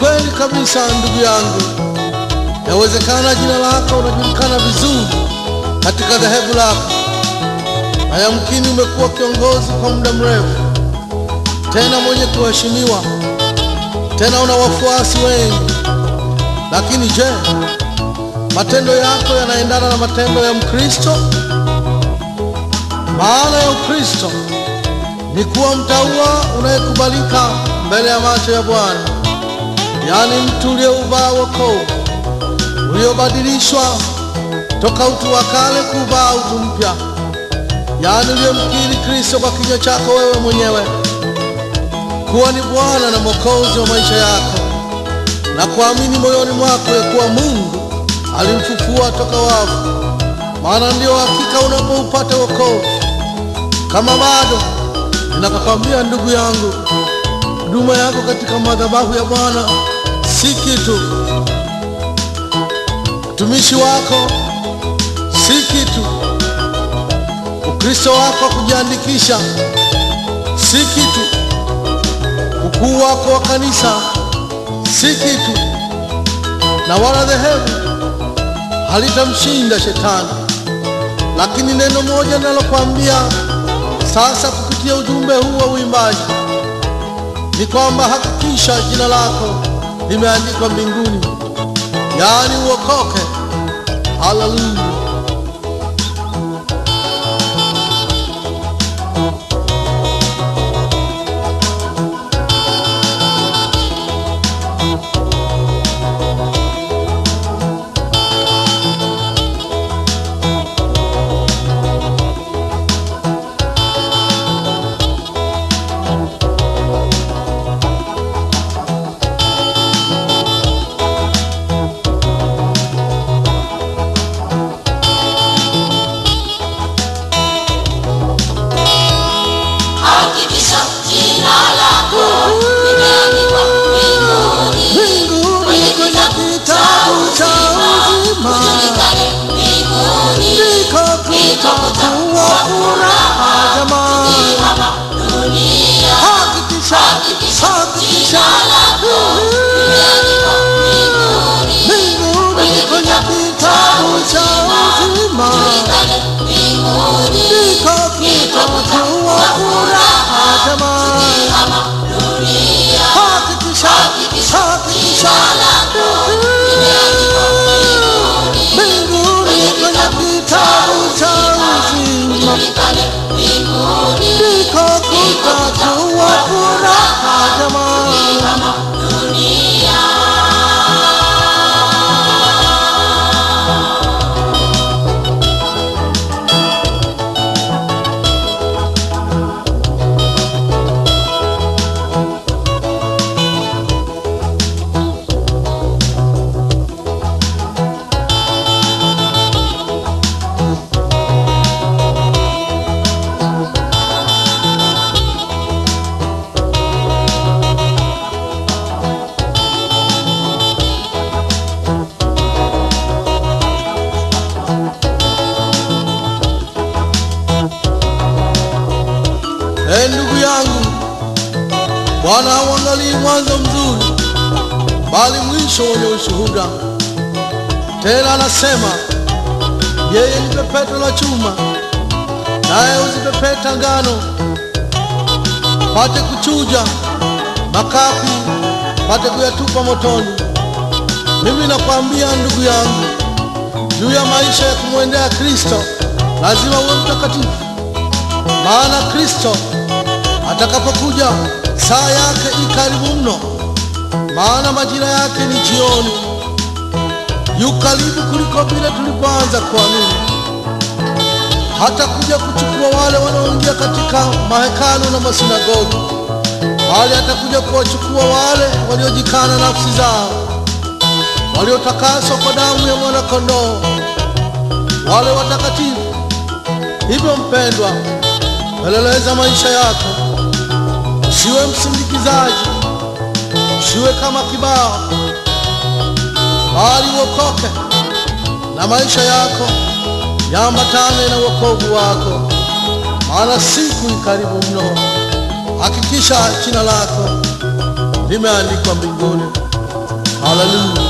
kweli kabisa ndugu yangu, yawezekana jina lako unajulikana vizuri katika dhehebu lako, na yamkini umekuwa kiongozi kwa muda mrefu, tena mwenye kuheshimiwa, tena una wafuasi wengi. Lakini je, matendo yako yanaendana na matendo ya Mkristo? Maana ya Ukristo ni kuwa mtaua unayekubalika mbele ya macho ya Bwana, yaani mtu uliouvaa wokovu, uliobadilishwa toka utu wa kale kuvaa utu mpya, yaani uliyemkiri Kristo kwa kinywa chako wewe mwenyewe kuwa ni Bwana na Mwokozi wa maisha yako, na kuamini moyoni mwako ya kuwa Mungu alimfufua toka wafu. Maana ndio hakika unapoupata wokovu. Kama bado, ninakwambia ndugu yangu, huduma yako katika madhabahu ya Bwana si kitu. Utumishi wako si kitu. Ukristo wako kujiandikisha si kitu. Ukuu wako wa kanisa si kitu. Na wala dhehebu halitamshinda Shetani. Lakini neno moja ninalokuambia sasa kupitia ujumbe huu wa uimbaji ni kwamba hakikisha jina lako limeandikwa mbinguni, yaani uokoke. Haleluya. Ndugu yangu, Bwana hauangalii mwanzo mzuri, bali mwisho wenye ushuhuda. Tena anasema yeye ni pepeto la chuma, naye huzipepeta ngano, pate kuchuja makapi, pate kuyatupa motoni. Mimi nakwambia ndugu yangu, juu ya maisha ya kumwendea Kristo lazima uwe mtakatifu. Maana Kristo atakapokuja saa yake ikaribu mno, maana majira yake ni jioni. Yu karibu kuliko vile tulipoanza kuamini. Hata kuja kuchukua wale wanaoingia katika mahekalu na masinagogi, bali atakuja kuwachukua wale waliojikana nafsi zao, waliotakaswa kwa damu ya mwana-kondoo, wale watakatifu. Hivyo mpendwa, peleleza maisha yako. Usiwe msindikizaji, usiwe kama kibao, bali uokoke na maisha yako yaambatane na wokovu wako, maana siku ni karibu mno. Hakikisha jina lako limeandikwa mbinguni. Haleluya.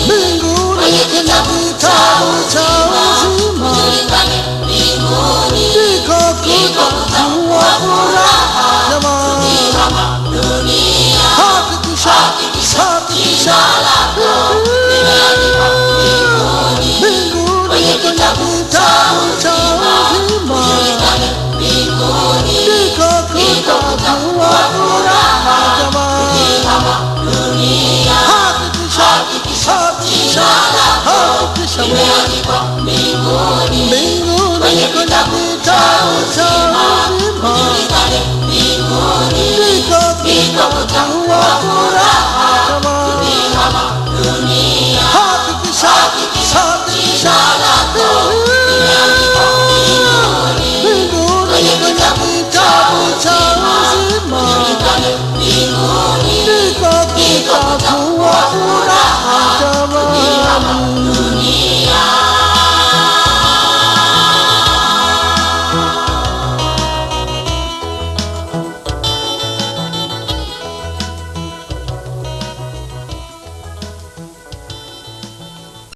Mbinguni kuna kitabu cha uzima, ndiko